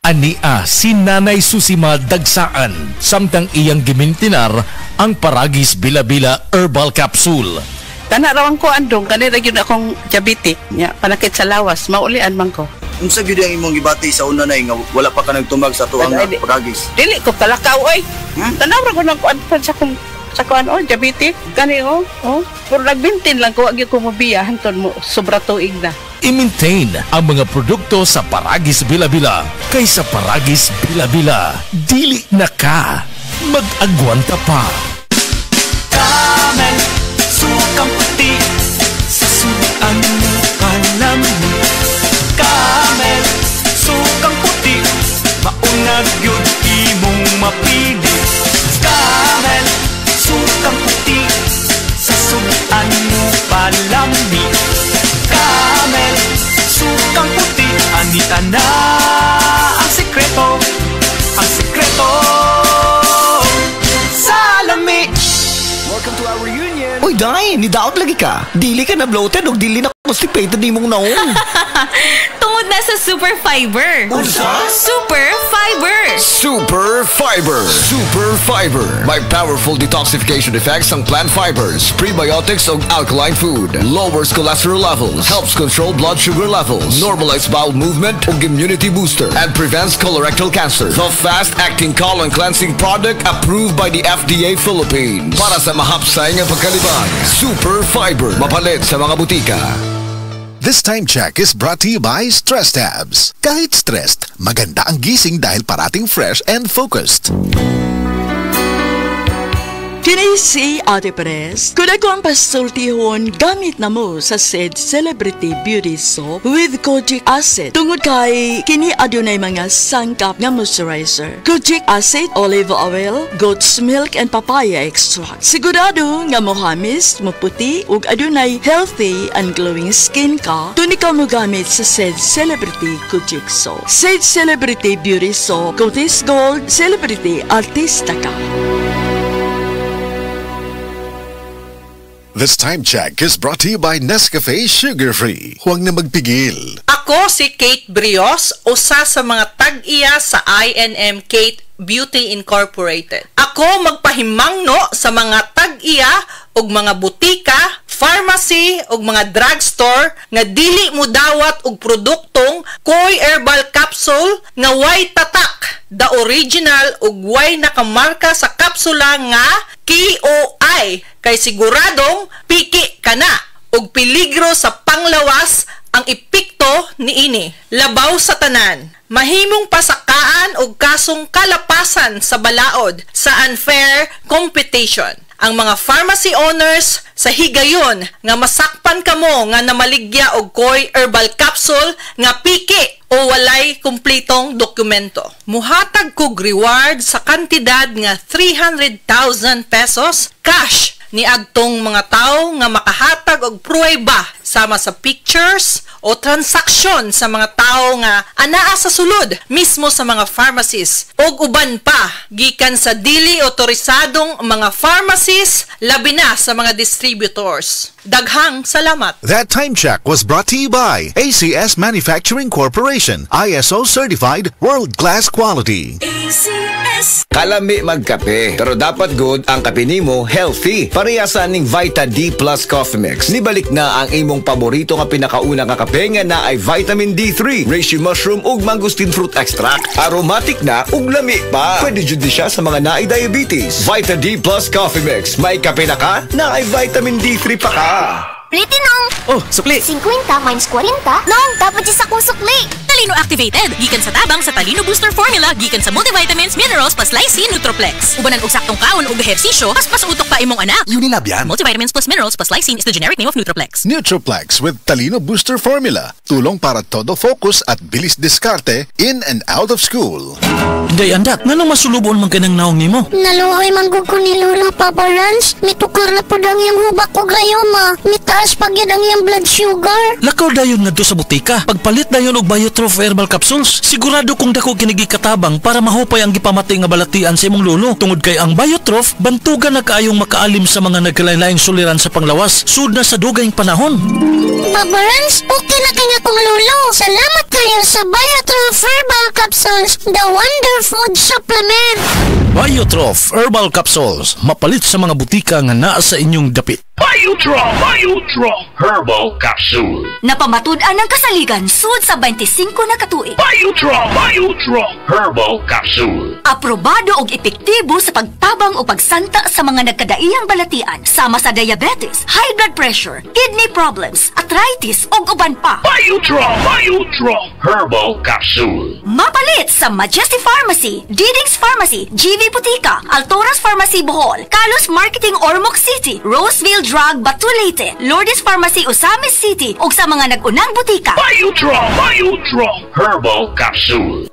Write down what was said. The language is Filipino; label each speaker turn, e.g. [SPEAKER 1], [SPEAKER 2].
[SPEAKER 1] Ania si Nanay Susima dagsaan samtang iyang gimintinar ang Paragis Bila-Bila Herbal Capsule.
[SPEAKER 2] Tanarawan ko andong kanira yun akong diabetic nya panakit sa lawas maulian man ko.
[SPEAKER 3] Unsa gyud ang imong gibati sa una nay nga wala pa ka nagtumag sa tuang Paragis?
[SPEAKER 2] Dili ko kalakaw oy. Tanawra ko nang kuan sa kuan diabetic kani puro nagbintin lang ko agi ko mobiya hanton mo sobra tuig na.
[SPEAKER 1] I-maintain ang mga produkto sa Paragis Bila-Bila kaysa Paragis Bila-Bila. Dili na ka mag-agwanta pa.
[SPEAKER 4] Camel, sukang puti, sa sudan mo kalamig. Camel, sukang puti, maunag yun imong mapili. Camel, sukang puti, sa sudan mo palamig. Camel, sukang puti, anita na ang sekreto sa lami.
[SPEAKER 5] Welcome to our reunion. Uy, Day, nidaot lagi ka. Dili ka na bloated o dili na constipated ni mong naong.
[SPEAKER 6] Tungod na sa Super Fiber.
[SPEAKER 5] Unsa?
[SPEAKER 6] Super Fiber.
[SPEAKER 5] Super Fiber. Super Fiber. May powerful detoxification effects ang plant fibers, prebiotics o alkaline food. Lowers cholesterol levels. Helps control blood sugar levels. Normalize bowel movement o immunity booster. And prevents colorectal cancer. The fast-acting colon cleansing product approved by the FDA Philippines. Para sa mahapsay nga pagkalibang. Super Fiber. Mapalit sa mga butika.
[SPEAKER 7] This time check is brought to you by Stress Tabs. Kahit stressed, maganda ang gising dahil parating fresh and focused.
[SPEAKER 8] Kini si Ate Perez. Kung ako ang pasultihon, gamit na mo sa said Celebrity Beauty Soap with Kojic Acid. Tungod kay kini adunay mga sangkap nga moisturizer. Kojic Acid, olive oil, goat's milk, and papaya extract. Sigurado nga mohamis, maputi, ug adunay healthy and glowing skin ka, tuni ka mo gamit sa said Celebrity Kojic Soap. Said Celebrity Beauty Soap, Cotis Gold, Celebrity Artista ka.
[SPEAKER 7] This time check is brought to you by Nescafe Sugar Free. Huwag na magpigil.
[SPEAKER 9] Ako si Kate Brios, usa sa mga tag-iya sa INM Kate Beauty Incorporated. Ako magpahimangno sa mga tag-iya ug mga butika, pharmacy ug mga drugstore nga dili mo dawat og produktong Koy Herbal Capsule nga way tatak, the original ug way nakamarka sa kapsula nga KOI kay siguradong piki ka na ug peligro sa panglawas ang epekto niini. Labaw sa tanan, mahimong pasakaan og kasong kalapasan sa balaod sa unfair competition. Ang mga pharmacy owners sa higayon nga masakpan kamo nga namaligya og Koy Herbal Capsule nga piki o walay kumpletong dokumento. Muhatag kog reward sa kantidad nga 300,000 pesos cash ni adtong mga tao nga makahatag og pruweba sama sa pictures o transaksyon sa mga tao nga anaa sa sulod mismo sa mga pharmacies og uban pa gikan sa dili otorisadong mga pharmacies labi na sa mga distributors. Daghang salamat.
[SPEAKER 7] That time check was brought to you by ACS Manufacturing Corporation, ISO certified world-class quality.
[SPEAKER 6] ACS.
[SPEAKER 5] Kalami magkape, pero dapat good ang kape nimo healthy. Parehasan ning Vita D Plus Coffee Mix. Nibalik na ang imong paborito nga pinakauna nga kape nga na ay vitamin D3, reishi mushroom ug mangosteen fruit extract. Aromatic na ug lami pa. Pwede jud siya sa mga naay diabetes. Vita D Plus Coffee Mix. May kape na ka? Na ay vitamin D3 pa ka.
[SPEAKER 10] Pliti nong!
[SPEAKER 1] Oh, sukli!
[SPEAKER 10] 50 minus 40? Nong, dapat siya sa kong sukli!
[SPEAKER 6] Talino activated. Gikan sa tabang sa Talino Booster Formula, gikan sa multivitamins, minerals, plus lysine, Nutroplex. Ubanan og saktong kaon ug ehersisyo, pas utok pa imong anak.
[SPEAKER 7] Unilab yan.
[SPEAKER 6] Multivitamins plus minerals plus lysine is the generic name of Nutroplex.
[SPEAKER 7] Nutroplex with Talino Booster Formula. Tulong para todo focus at bilis diskarte in and out of school.
[SPEAKER 1] Day andak, nganong masulubon man kanang naong nimo?
[SPEAKER 10] Naluoy manggug ko ni Lola Papa Rans. Mitukar na po lang yung hubak ko gayoma. Mitaas pag yan ang yung blood sugar.
[SPEAKER 1] Lakaw dayon ngadto sa butika. Pagpalit dayon og Biotrof Biotroph Herbal Capsules. Sigurado kung dako kinigi katabang para mahupay ang gipamati nga balatian sa imong lolo. Tungod kay ang Biotroph bantugan na kaayong makaalim sa mga nagkalain-laing suliran sa panglawas sud na sa dugayng panahon.
[SPEAKER 10] Papa Rans, okay na kanya kong lolo. Salamat kayo sa Biotroph Herbal Capsules, the Wonder Food Supplement.
[SPEAKER 1] Biotroph Herbal Capsules, mapalit sa mga butika nga naa sa inyong dapit.
[SPEAKER 11] Biotroph Herbal Capsule.
[SPEAKER 6] Napamatud-an ang kasaligan sud sa 25 na katuig.
[SPEAKER 11] Biotroph Herbal Capsule.
[SPEAKER 6] Aprobado og epektibo sa pagtabang o pagsanta sa mga nagkadaiyang balatian sama sa diabetes, high blood pressure, kidney problems, arthritis ug uban pa.
[SPEAKER 11] Biotroph Herbal Capsule.
[SPEAKER 6] Mapalit sa Majesty Pharmacy, Diding's Pharmacy, GV Butika, Altoras Pharmacy Bohol, Kalos Marketing Ormoc City, Roseville Drug Batu Leyte, Lourdes Pharmacy Osamis City ug sa mga nag-unang butika.
[SPEAKER 11] Biotroph Herbal Capsule.